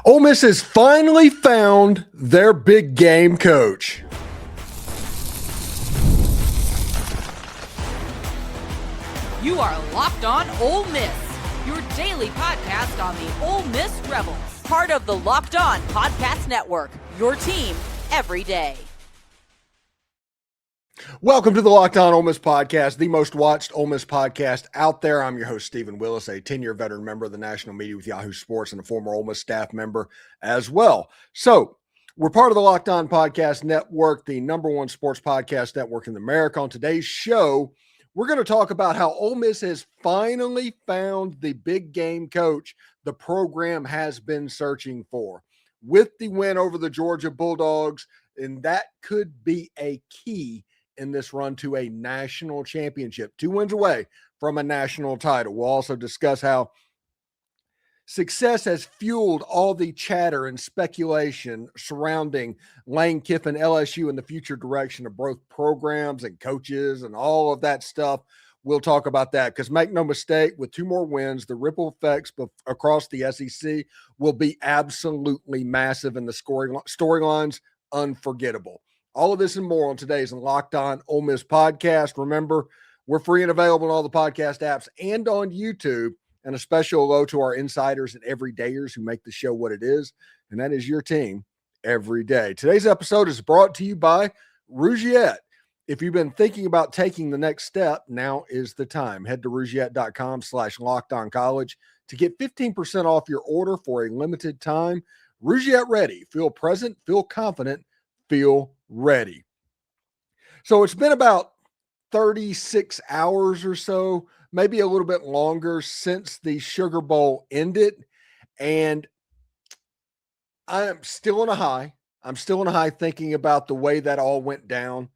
Ole Miss has finally found their big game coach. You are Locked On Ole Miss, your daily podcast on the Ole Miss Rebels. Part of the Locked On Podcast Network, your team every day. Welcome to the Locked On Ole Miss podcast, the most watched Ole Miss podcast out there. I'm your host, Stephen Willis, a 10-year veteran member of the national media with Yahoo Sports and a former Ole Miss staff member as well. So we're part of the Locked On Podcast Network, the number one sports podcast network in America. On today's show, we're going to talk about how Ole Miss has finally found the big game coach the program has been searching for with the win over the Georgia Bulldogs, and that could be a key in this run to a national championship, 2 wins away from a national title. We'll also discuss how success has fueled all the chatter and speculation surrounding Lane Kiffin, LSU, and the future direction of both programs and coaches and all of that stuff. We'll talk about that because make no mistake, with 2 more wins, the ripple effects across the SEC will be absolutely massive and the storylines unforgettable. All of this and more on today's Locked On Ole Miss podcast. Remember, we're free and available on all the podcast apps and on YouTube. And a special hello to our insiders and everydayers who make the show what it is, and that is your team every day. Today's episode is brought to you by Rougiette. If you've been thinking about taking the next step, now is the time. Head to rougiette.com/lockedoncollege to get 15% off your order for a limited time. Rougiette ready. Feel present, feel confident, feel ready. So it's been about 36 hours or so, maybe a little bit longer since the Sugar Bowl ended. And I am still on a high. I'm still on a high thinking about the way that all went down.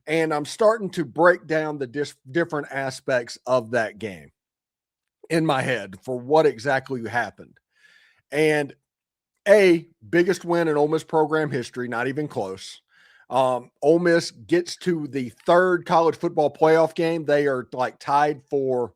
And I'm starting to break down the different aspects of that game in my head for what exactly happened. And biggest win in Ole Miss program history, not even close. Ole Miss gets to the 3rd college football playoff game. They are like tied for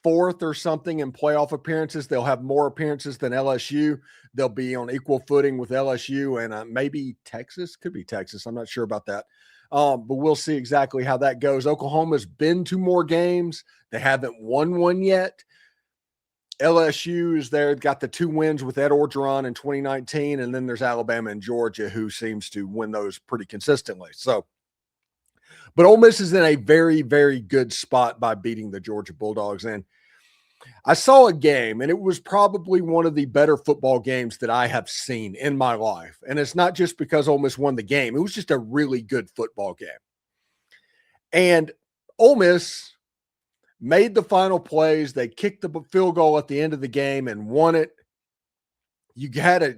4th or something in playoff appearances. They'll have more appearances than LSU. They'll be on equal footing with LSU and maybe Texas. Could be Texas. I'm not sure about that. But we'll see exactly how that goes. Oklahoma's been to more games. They haven't won one yet. LSU is there, got the 2 wins with Ed Orgeron in 2019, and then there's Alabama and Georgia, who seems to win those pretty consistently. So, but Ole Miss is in a very, very good spot by beating the Georgia Bulldogs. And I saw a game, and it was probably one of the better football games that I have seen in my life. And it's not just because Ole Miss won the game. It was just a really good football game. And Ole Miss made the final plays. They kicked the field goal at the end of the game and won it. You had a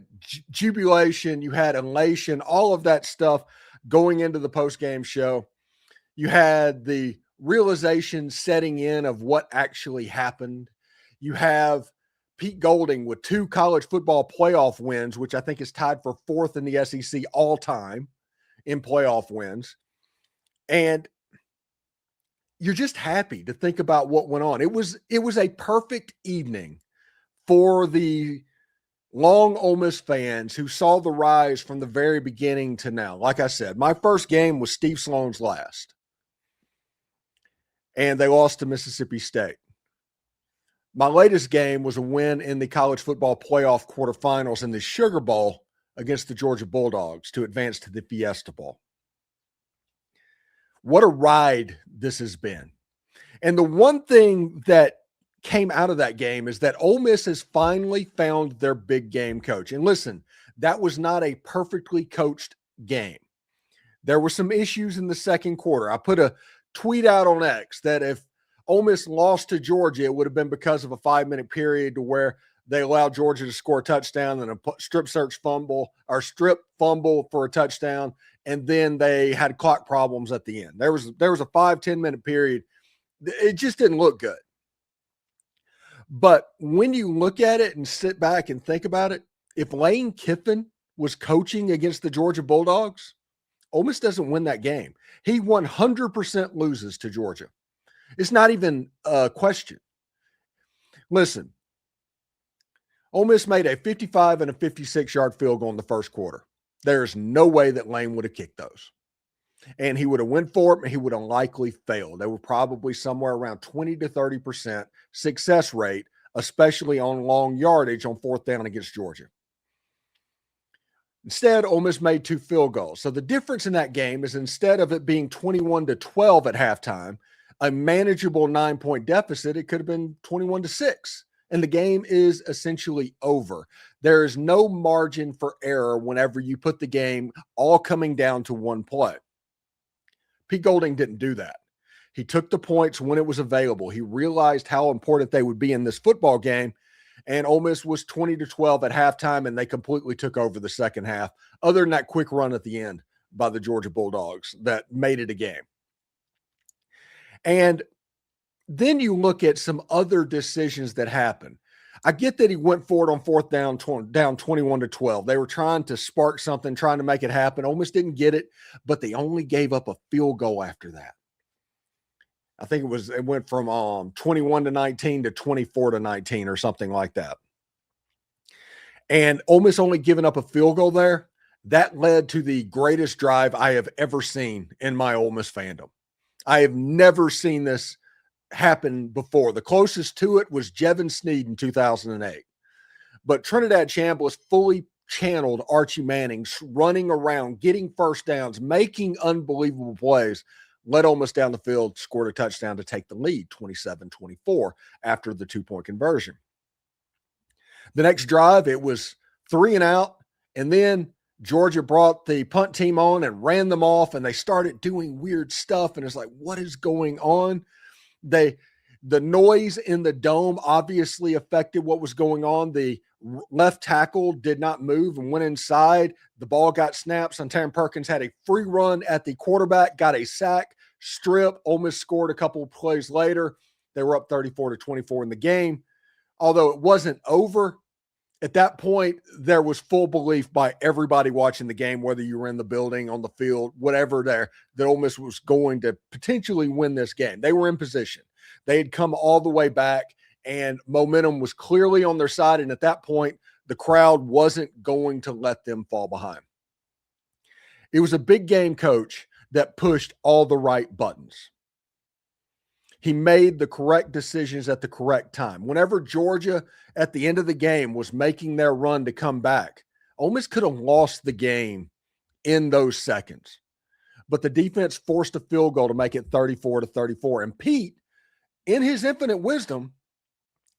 jubilation, you had elation, all of that stuff going into the post-game show. You had the realization setting in of what actually happened. You have Pete Golding with 2 college football playoff wins, which I think is tied for 4th in the SEC all time in playoff wins. And you're just happy to think about what went on. It was a perfect evening for the long Ole Miss fans who saw the rise from the very beginning to now. Like I said, my first game was Steve Sloan's last, and they lost to Mississippi State. My latest game was a win in the college football playoff quarterfinals in the Sugar Bowl against the Georgia Bulldogs to advance to the Fiesta Bowl. What a ride this has been. And the one thing that came out of that game is that Ole Miss has finally found their big game coach. And listen, that was not a perfectly coached game. There were some issues in the second quarter. I put a tweet out on X that if Ole Miss lost to Georgia, it would have been because of a 5-minute period to where they allowed Georgia to score a touchdown and a strip fumble for a touchdown. And then they had clock problems at the end. There was a 5-10 minute period. It just didn't look good. But when you look at it and sit back and think about it, if Lane Kiffin was coaching against the Georgia Bulldogs, Ole Miss doesn't win that game. He 100% loses to Georgia. It's not even a question. Listen, Ole Miss made a 55 and a 56-yard field goal in the first quarter. There's no way that Lane would have kicked those. And he would have went for it, and he would have likely failed. They were probably somewhere around 20 to 30% success rate, especially on long yardage on fourth down against Georgia. Instead, Ole Miss made 2 field goals. So the difference in that game is instead of it being 21-12 at halftime, a manageable 9-point deficit, it could have been 21-6. And the game is essentially over. There is no margin for error whenever you put the game all coming down to one play. Pete Golding didn't do that. He took the points when it was available. He realized how important they would be in this football game, and Ole Miss was 20-12 at halftime, and they completely took over the second half, other than that quick run at the end by the Georgia Bulldogs that made it a game. And then you look at some other decisions that happened. I get that he went for it on fourth down, down 21-12. They were trying to spark something, trying to make it happen. Ole Miss didn't get it, but they only gave up a field goal after that. I think it went from 21-19 to 24-19 or something like that. And Ole Miss only giving up a field goal there, that led to the greatest drive I have ever seen in my Ole Miss fandom. I have never seen this happen before. The closest to it was Jevin Sneed in 2008. But Trinidad Chambliss fully channeled Archie Manning, running around, getting first downs, making unbelievable plays, led Ole Miss down the field, scored a touchdown to take the lead, 27-24, after the 2-point conversion. The next drive, it was 3 and out, and then Georgia brought the punt team on and ran them off, and they started doing weird stuff, and it's like, what is going on? The noise in the dome obviously affected what was going on. The left tackle did not move and went inside. The ball got snapped. Santarin Perkins had a free run at the quarterback, got a sack, strip. Ole Miss scored a couple of plays later. They were up 34-24 in the game. Although it wasn't over, at that point, there was full belief by everybody watching the game, whether you were in the building, on the field, whatever there, that Ole Miss was going to potentially win this game. They were in position. They had come all the way back, and momentum was clearly on their side. And at that point, the crowd wasn't going to let them fall behind. It was a big game coach that pushed all the right buttons. He made the correct decisions at the correct time. Whenever Georgia at the end of the game was making their run to come back, Ole Miss could have lost the game in those seconds. But the defense forced a field goal to make it 34-34. And Pete, in his infinite wisdom,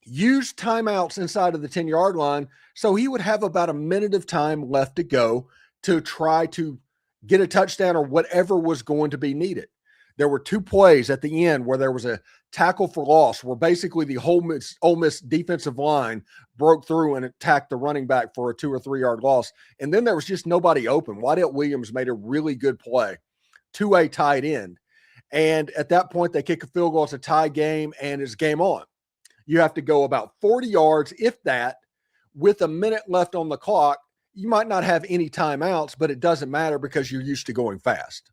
used timeouts inside of the 10-yard line so he would have about a minute of time left to go to try to get a touchdown or whatever was going to be needed. There were 2 plays at the end where there was a tackle for loss, where basically the whole Ole Miss defensive line broke through and attacked the running back for a 2 or 3 yard loss. And then there was just nobody open. Wyatt Williams made a really good play to a tight end. And at that point, they kick a field goal. It's a tie game, and it's game on. You have to go about 40 yards, if that, with a minute left on the clock. You might not have any timeouts, but it doesn't matter because you're used to going fast.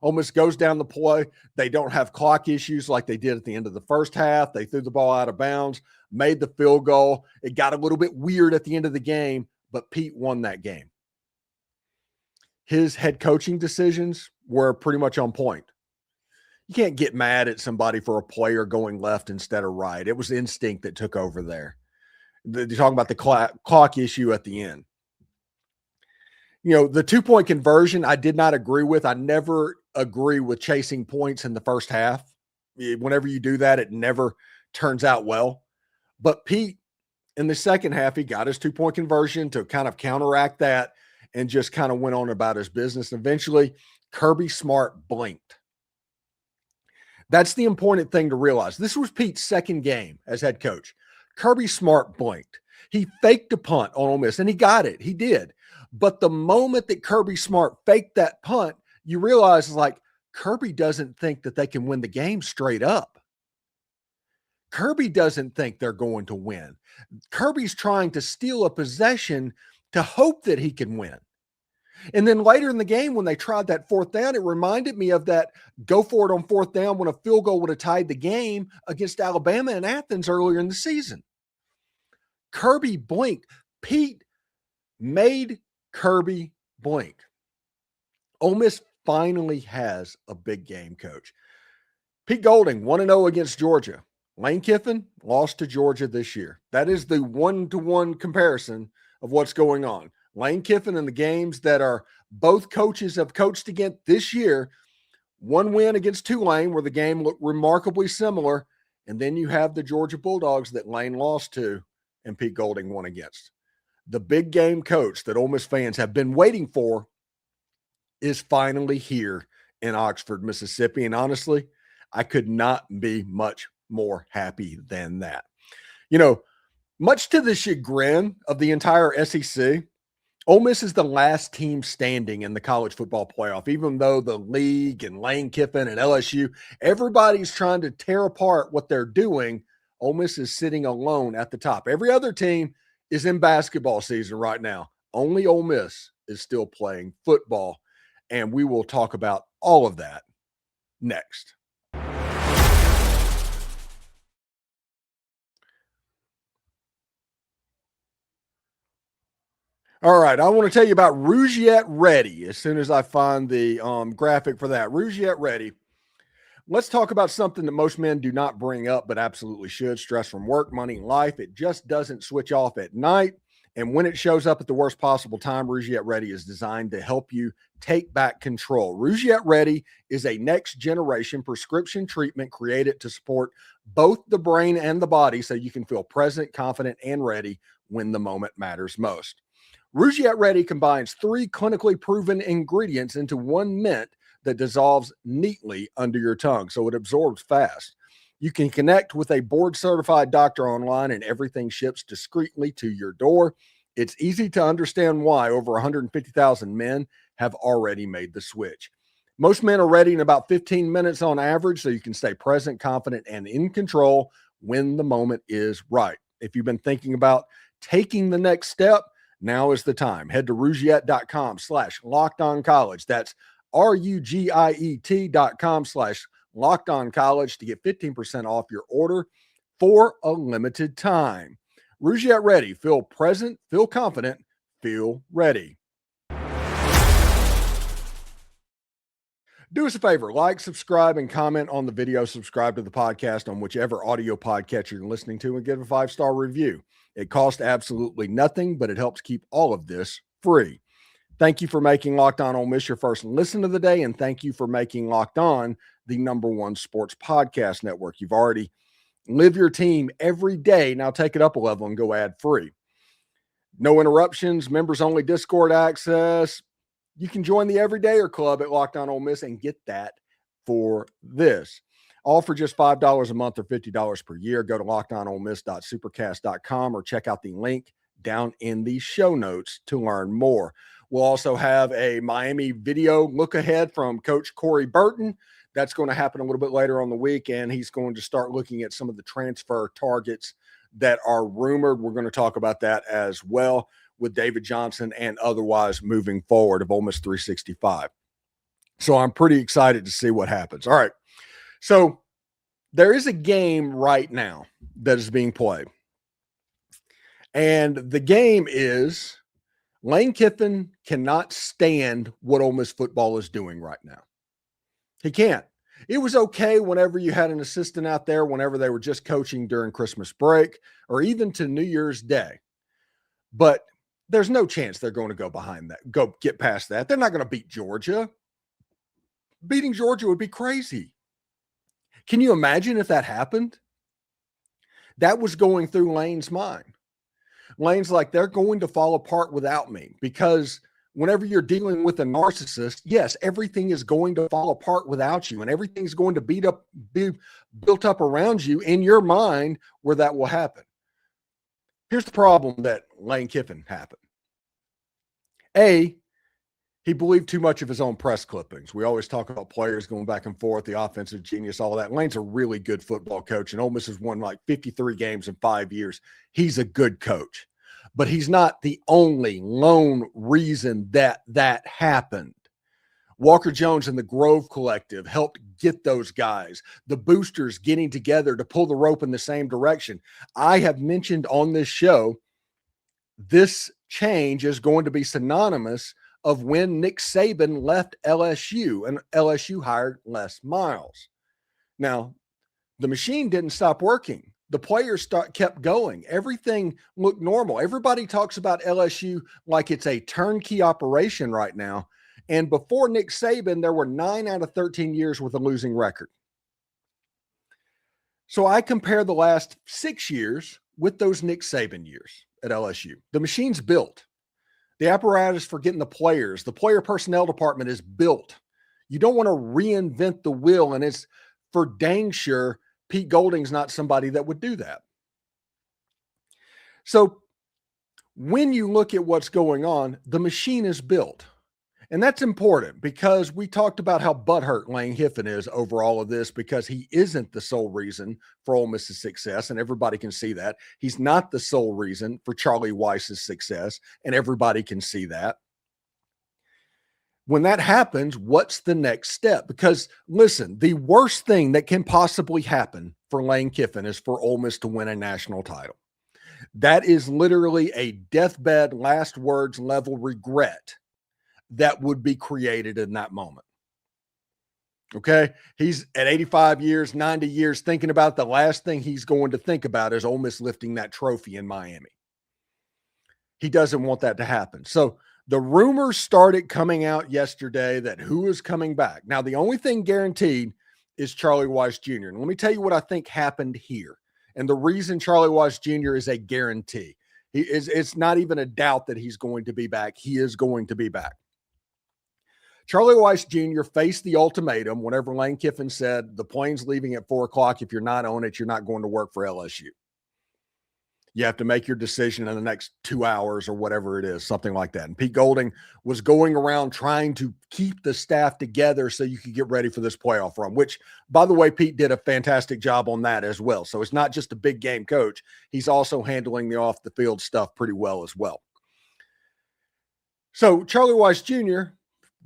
Ole Miss goes down the play. They don't have clock issues like they did at the end of the first half. They threw the ball out of bounds, made the field goal. It got a little bit weird at the end of the game, but Pete won that game. His head coaching decisions were pretty much on point. You can't get mad at somebody for a player going left instead of right. It was instinct that took over there. You're talking about the clock issue at the end. You know, the 2-point conversion, I did not agree with. I never agree with chasing points in the first half. Whenever you do that, it never turns out well. But Pete, in the second half, he got his 2-point conversion to kind of counteract that and just kind of went on about his business. And eventually, Kirby Smart blinked. That's the important thing to realize. This was Pete's second game as head coach. Kirby Smart blinked. He faked a punt on Ole Miss, and he got it. He did. But the moment that Kirby Smart faked that punt, you realize, like, Kirby doesn't think that they can win the game straight up. Kirby doesn't think they're going to win. Kirby's trying to steal a possession to hope that he can win. And then later in the game, when they tried that fourth down, it reminded me of that go for it on fourth down when a field goal would have tied the game against Alabama and Athens earlier in the season. Kirby blinked. Pete made Kirby blink. Ole Miss finally has a big game coach. Pete Golding, 1-0 against Georgia. Lane Kiffin lost to Georgia this year. That is the one-to-one comparison of what's going on. Lane Kiffin in the games that are both coaches have coached against this year, one win against Tulane where the game looked remarkably similar, and then you have the Georgia Bulldogs that Lane lost to and Pete Golding won against. The big game coach that Ole Miss fans have been waiting for is finally here in Oxford, Mississippi, and honestly, I could not be much more happy than that. You know, much to the chagrin of the entire SEC, Ole Miss is the last team standing in the college football playoff, even though the league and Lane Kiffin and LSU, everybody's trying to tear apart what they're doing. Ole Miss is sitting alone at the top. Every other team is in basketball season right now. Only Ole Miss is still playing football, and we will talk about all of that next. All right, I want to tell you about Rougiette Ready as soon as I find the graphic for that. Rougiette Ready. Let's talk about something that most men do not bring up, but absolutely should. Stress from work, money, and life. It just doesn't switch off at night. And when it shows up at the worst possible time, Rougiette Ready is designed to help you take back control. Rougiette Ready is a next-generation prescription treatment created to support both the brain and the body so you can feel present, confident, and ready when the moment matters most. Rougiette Ready combines 3 clinically proven ingredients into one mint that dissolves neatly under your tongue, so it absorbs fast. You can connect with a board-certified doctor online, and everything ships discreetly to your door. It's easy to understand why over 150,000 men have already made the switch. Most men are ready in about 15 minutes on average, so you can stay present, confident, and in control when the moment is right. If you've been thinking about taking the next step, now is the time. Head to Rougiette.com/LockedOnCollege. That's RUGIET.com/LockedOnCollege to get 15% off your order for a limited time. Rougiette Ready. Feel present, feel confident, feel ready. Do us a favor, like, subscribe, and comment on the video. Subscribe to the podcast on whichever audio podcast you're listening to and give a 5-star review. It costs absolutely nothing, but it helps keep all of this free. Thank you for making Locked On Ole Miss your first listen of the day, and thank you for making Locked On the #1 sports podcast network. You've already lived your team every day. Now take it up a level and go ad free. No interruptions, members only Discord access. You can join the Everydayer Club at Locked On Ole Miss and get that for this. All for just $5 a month or $50 per year. Go to lockedonolemiss.supercast.com or check out the link down in the show notes to learn more. We'll also have a Miami video look ahead from Coach Corey Burton. That's going to happen a little bit later on the week, and he's going to start looking at some of the transfer targets that are rumored. We're going to talk about that as well with David Johnson and otherwise moving forward of Ole Miss 365. So I'm pretty excited to see what happens. All right. So there is a game right now that is being played. And the game is Lane Kiffin cannot stand what Ole Miss football is doing right now. He can't. It was okay whenever you had an assistant out there, whenever they were just coaching during Christmas break or even to New Year's Day. But there's no chance they're going to go behind that, go get past that. They're not going to beat Georgia. Beating Georgia would be crazy. Can you imagine if that happened? That was going through Lane's mind. Lane's like, they're going to fall apart without me, because whenever you're dealing with a narcissist, yes, everything is going to fall apart without you, and everything's going to be built up around you in your mind where that will happen. Here's the problem that Lane Kiffin happened. A, he believed too much of his own press clippings. We always talk about players going back and forth, the offensive genius, all of that. Lane's a really good football coach, and Ole Miss has won like 53 games in 5 years. He's a good coach, but he's not the only lone reason that happened. Walker Jones and the Grove Collective helped get those guys, the boosters getting together to pull the rope in the same direction. I have mentioned on this show, this change is going to be synonymous of when Nick Saban left LSU and LSU hired Les Miles. Now, the machine didn't stop working. The players kept going. Everything looked normal. Everybody talks about LSU like it's a turnkey operation right now. And before Nick Saban, there were 9 out of 13 years with a losing record. So I compare the last 6 years with those Nick Saban years at LSU. The machine's built. The apparatus for getting the players, the player personnel department is built. You don't want to reinvent the wheel, and it's for dang sure Pete Golding's not somebody that would do that. So when you look at what's going on, the machine is built. And that's important because we talked about how butthurt Lane Kiffin is over all of this because he isn't the sole reason for Ole Miss's success, and everybody can see that. He's not the sole reason for Charlie Weis's success, and everybody can see that. When that happens, what's the next step? Because listen, the worst thing that can possibly happen for Lane Kiffin is for Ole Miss to win a national title. That is literally a deathbed, last words level regret that would be created in that moment. Okay. He's at 85 years, 90 years, thinking about the last thing he's going to think about is Ole Miss lifting that trophy in Miami. He doesn't want that to happen. So the rumors started coming out yesterday that who is coming back. Now, the only thing guaranteed is Charlie Weis Jr. And let me tell you what I think happened here. And the reason Charlie Weis Jr. is a guarantee. It's not even a doubt that he's going to be back. He is going to be back. Charlie Weis Jr. faced the ultimatum whenever Lane Kiffin said, the plane's leaving at 4 o'clock. If you're not on it, you're not going to work for LSU. You have to make your decision in the next 2 hours or whatever it is, something like that. And Pete Golding was going around trying to keep the staff together so you could get ready for this playoff run, which, by the way, Pete did a fantastic job on that as well. So it's not just a big game coach. He's also handling the off the field stuff pretty well as well. So Charlie Weis Jr.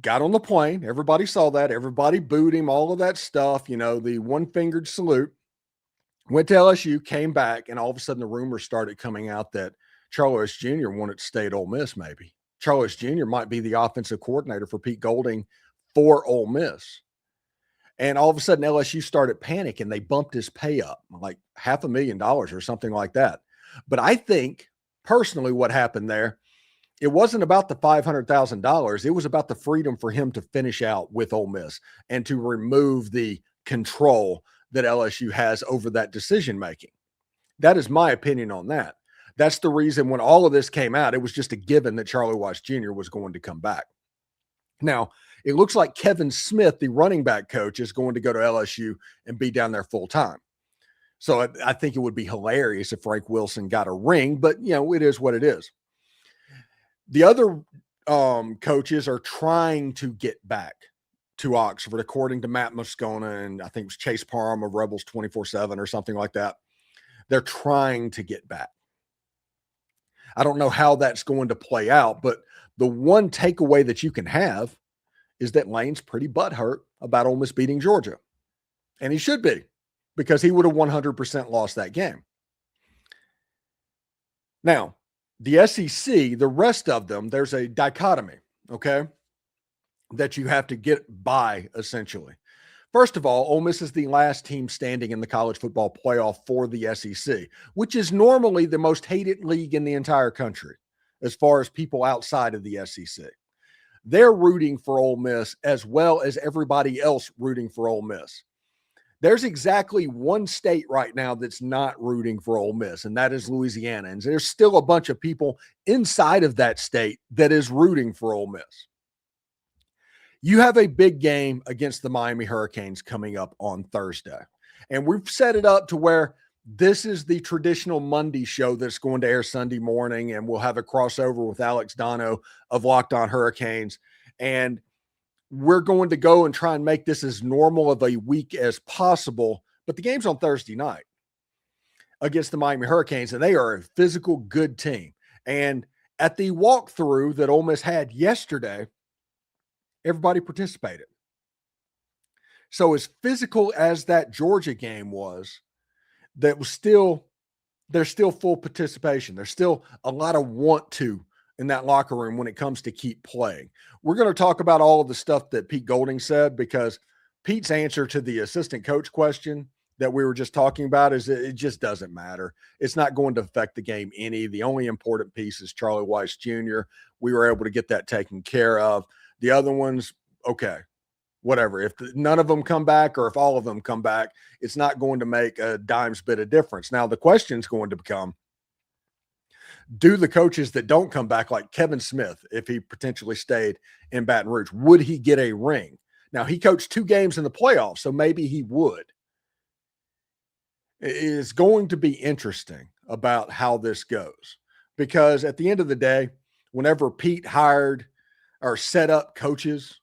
got on the plane. Everybody saw that. Everybody booed him, all of that stuff, you know, the one-fingered salute. Went to LSU, came back, and all of a sudden the rumors started coming out that Charlie Weis Jr. wanted to stay at Ole Miss maybe. Charlie Weis Jr. might be the offensive coordinator for Pete Golding for Ole Miss. And all of a sudden LSU started panicking. They bumped his pay up like $500,000 or something like that. But I think personally what happened there, it wasn't about the $500,000. It was about the freedom for him to finish out with Ole Miss and to remove the control that LSU has over that decision-making. That is my opinion on that. That's the reason when all of this came out, it was just a given that Charlie Weis Jr. was going to come back. Now, it looks like Kevin Smith, the running back coach, is going to go to LSU and be down there full time. So I think it would be hilarious if Frank Wilson got a ring, but, you know, it is what it is. The other coaches are trying to get back to Oxford, according to Matt Moscona, and I think it was Chase Parham of Rebels 24/7 or something like that. They're trying to get back. I don't know how that's going to play out, but the one takeaway that you can have is that Lane's pretty butthurt about Ole Miss beating Georgia. And he should be, because he would have 100% lost that game. Now, the SEC, the rest of them, there's a dichotomy, okay, that you have to get by, essentially. First of all, Ole Miss is the last team standing in the college football playoff for the SEC, which is normally the most hated league in the entire country as far as people outside of the SEC. They're rooting for Ole Miss as well as everybody else rooting for Ole Miss. There's exactly one state right now that's not rooting for Ole Miss, and that is Louisiana. And there's still a bunch of people inside of that state that is rooting for Ole Miss. You have a big game against the Miami Hurricanes coming up on Thursday. And we've set it up to where this is the traditional Monday show that's going to air Sunday morning, and we'll have a crossover with Alex Dono of Locked On Hurricanes. And we're going to go and try and make this as normal of a week as possible. But the game's on Thursday night against the Miami Hurricanes, and they are a physical, good team. And at the walkthrough that Ole Miss had yesterday, everybody participated. So as physical as that Georgia game was, there's still full participation. There's still a lot of want to in that locker room when it comes to keep playing. We're going to talk about all of the stuff that Pete Golding said, because Pete's answer to the assistant coach question that we were just talking about is it just doesn't matter. It's not going to affect the game any. The only important piece is Charlie Weis Jr. We were able to get that taken care of. The other ones, okay, whatever. If none of them come back or if all of them come back, it's not going to make a dime's bit of difference. Now, the question is going to become, do the coaches that don't come back, like Kevin Smith, if he potentially stayed in Baton Rouge, would he get a ring? Now, he coached 2 games in the playoffs, so maybe he would. It is going to be interesting about how this goes, because at the end of the day, whenever Pete hired or set up coaches,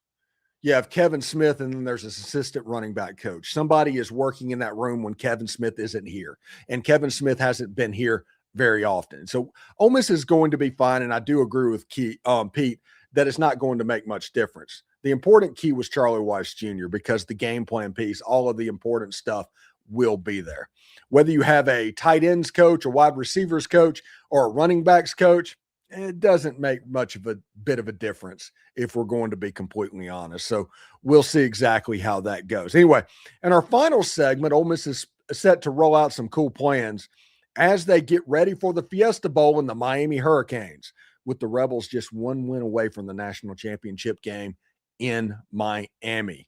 you have Kevin Smith, and then there's an assistant running back coach. Somebody is working in that room when Kevin Smith isn't here, and Kevin Smith hasn't been here very often. So Ole Miss is going to be fine, and I do agree with Pete that it's not going to make much difference. The important key was Charlie Weis Jr. because the game plan piece, all of the important stuff will be there. Whether you have a tight ends coach, a wide receivers coach, or a running backs coach, it doesn't make much of a bit of a difference if we're going to be completely honest. So we'll see exactly how that goes. Anyway, in our final segment, Ole Miss is set to roll out some cool plans as they get ready for the Fiesta Bowl and the Miami Hurricanes, with the Rebels just 1 win away from the national championship game in Miami.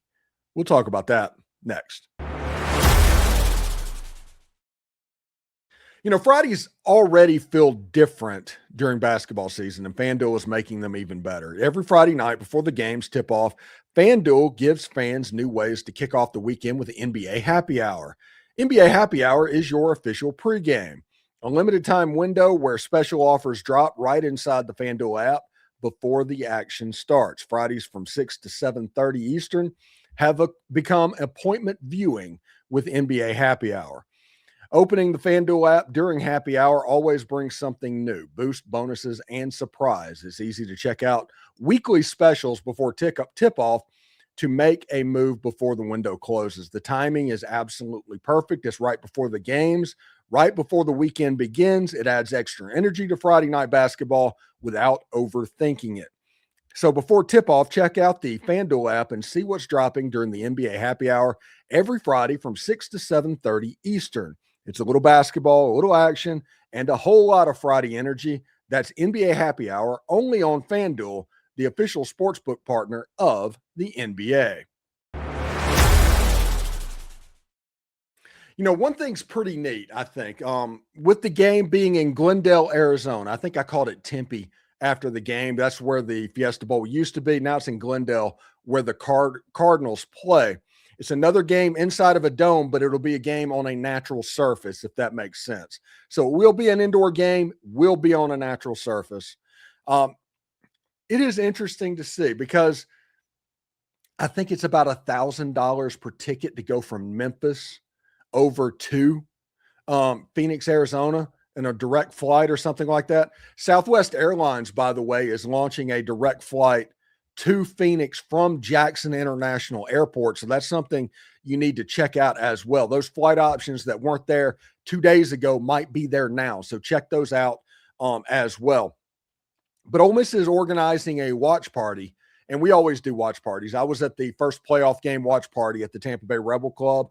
We'll talk about that next. You know, Fridays already feel different during basketball season, and FanDuel is making them even better. Every Friday night before the games tip off, FanDuel gives fans new ways to kick off the weekend with the NBA Happy Hour. NBA Happy Hour is your official pregame, a limited time window where special offers drop right inside the FanDuel app before the action starts. Fridays from 6 to 7:30 Eastern have become appointment viewing with NBA Happy Hour. Opening the FanDuel app during happy hour always brings something new, boost bonuses, and surprise. It's easy to check out weekly specials before tip-off to make a move before the window closes. The timing is absolutely perfect. It's right before the games, right before the weekend begins. It adds extra energy to Friday night basketball without overthinking it. So before tip-off, check out the FanDuel app and see what's dropping during the NBA Happy Hour every Friday from 6 to 7:30 Eastern. It's a little basketball, a little action, and a whole lot of Friday energy. That's NBA Happy Hour only on FanDuel, the official sportsbook partner of the NBA. You know, one thing's pretty neat, I think, with the game being in Glendale, Arizona. I think I called it Tempe after the game. That's where the Fiesta Bowl used to be. Now it's in Glendale, where the Cardinals play. It's another game inside of a dome, but it'll be a game on a natural surface, if that makes sense. So it will be an indoor game, will be on a natural surface. It is interesting to see, because I think it's about $1,000 per ticket to go from Memphis over to Phoenix, Arizona, in a direct flight or something like that. Southwest Airlines, by the way, is launching a direct flight to Phoenix from Jackson International Airport. So that's something you need to check out as well. Those flight options that weren't there 2 days ago might be there now. So check those out as well. But Ole Miss is organizing a watch party, and we always do watch parties. I was at the first playoff game watch party at the Tampa Bay Rebel Club,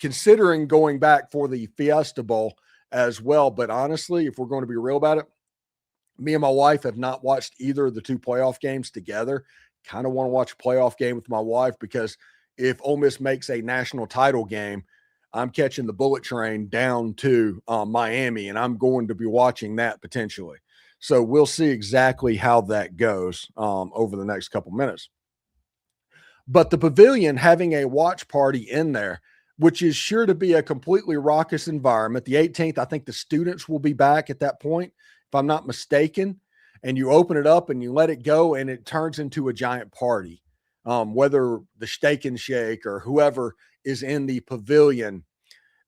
considering going back for the Fiesta Bowl as well. But honestly, if we're going to be real about it, me and my wife have not watched either of the 2 playoff games together. Kind of want to watch a playoff game with my wife, because if Ole Miss makes a national title game, I'm catching the bullet train down to Miami, and I'm going to be watching that potentially. So we'll see exactly how that goes over the next couple minutes. But the pavilion having a watch party in there, which is sure to be a completely raucous environment. The 18th, I think the students will be back at that point, if I'm not mistaken, and you open it up and you let it go, and it turns into a giant party. Whether the Steak and Shake or whoever is in the pavilion,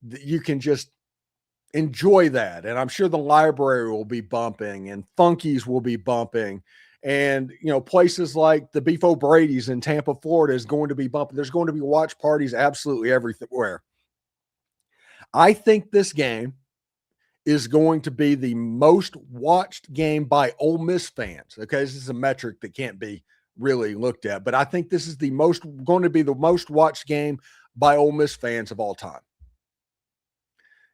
you can just enjoy that. And I'm sure the library will be bumping, and Funkies will be bumping, And, places like the Beef O'Brady's in Tampa, Florida is going to be bumping. There's going to be watch parties absolutely everywhere. I think this game is going to be the most watched game by Ole Miss fans. Okay, this is a metric that can't be really looked at, but I think this is going to be the most watched game by Ole Miss fans of all time.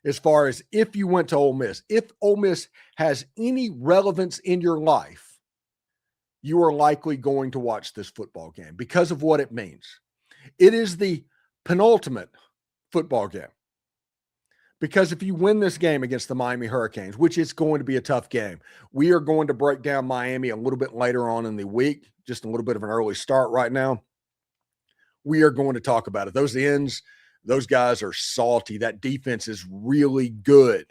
As far as if you went to Ole Miss, if Ole Miss has any relevance in your life, you are likely going to watch this football game because of what it means. It is the penultimate football game. Because if you win this game against the Miami Hurricanes, which is going to be a tough game, we are going to break down Miami a little bit later on in the week, just a little bit of an early start right now. We are going to talk about it. Those ends, those guys are salty. That defense is really good.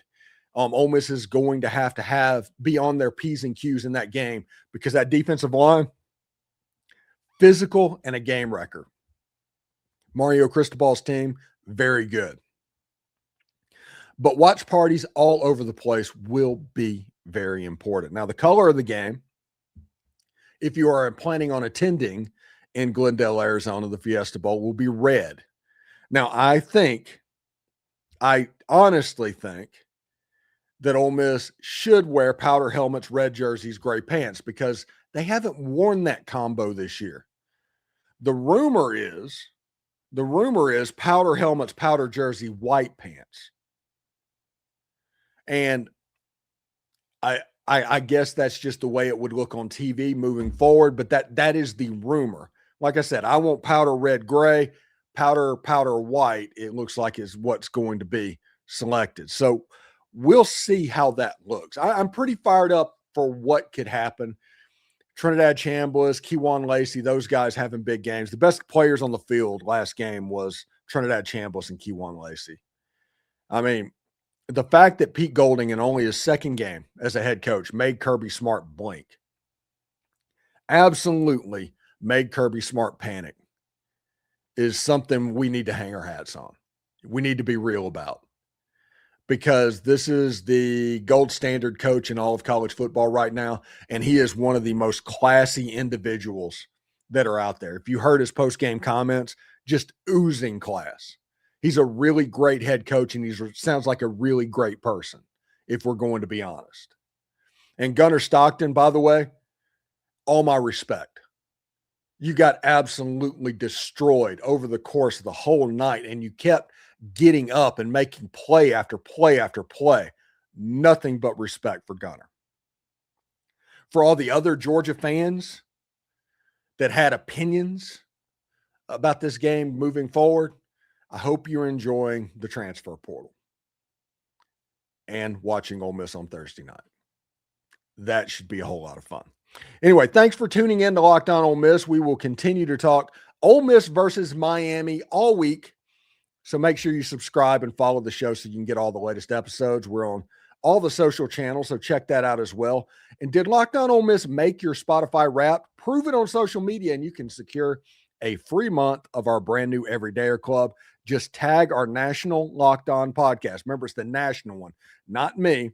Ole Miss is going to have be on their P's and Q's in that game because that defensive line, physical and a game record. Mario Cristobal's team, very good. But watch parties all over the place will be very important. Now, the color of the game, if you are planning on attending in Glendale, Arizona, the Fiesta Bowl will be red. Now, I honestly think that Ole Miss should wear powder helmets, red jerseys, gray pants because they haven't worn that combo this year. The rumor is powder helmets, powder jersey, white pants. And I guess that's just the way it would look on TV moving forward, but that is the rumor. Like I said, I want powder red, gray, powder white. It looks like is what's going to be selected. So we'll see how that looks. I'm pretty fired up for what could happen. Trinidad Chambliss, Kewan Lacy, those guys having big games. The best players on the field last game was Trinidad Chambliss and Kewan Lacy. I mean, the fact that Pete Golding in only his second game as a head coach made Kirby Smart blink. Absolutely made Kirby Smart panic is something we need to hang our hats on. We need to be real about. Because this is the gold standard coach in all of college football right now, and he is one of the most classy individuals that are out there. If you heard his post-game comments, just oozing class. He's a really great head coach, and he sounds like a really great person, if we're going to be honest. And Gunnar Stockton, by the way, all my respect. You got absolutely destroyed over the course of the whole night, and you kept getting up and making play after play after play. Nothing but respect for Gunnar. For all the other Georgia fans that had opinions about this game moving forward, I hope you're enjoying the transfer portal and watching Ole Miss on Thursday night. That should be a whole lot of fun. Anyway, thanks for tuning in to Locked On Ole Miss. We will continue to talk Ole Miss versus Miami all week. So make sure you subscribe and follow the show so you can get all the latest episodes. We're on all the social channels, so check that out as well. And did Locked On Ole Miss make your Spotify Wrapped? Prove it on social media, and you can secure a free month of our brand new Everydayer Club. Just tag our national Locked On podcast. Remember, it's the national one, not me,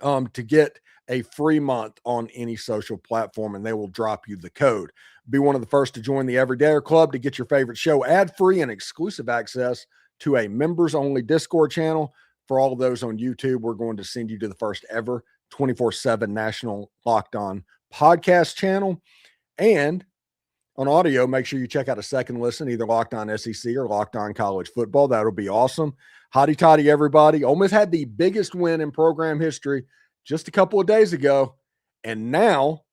to get a free month on any social platform, and they will drop you the code. Be one of the first to join the Everydayer Club to get your favorite show ad-free and exclusive access to a members-only Discord channel. For all of those on YouTube, we're going to send you to the first ever 24/7 national Locked On podcast channel. And on audio, make sure you check out a second listen, either Locked On SEC or Locked On College Football. That'll be awesome. Hotty toddy, everybody. Ole Miss had the biggest win in program history just a couple of days ago, and now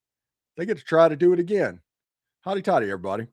they get to try to do it again. Hotty toddy, everybody.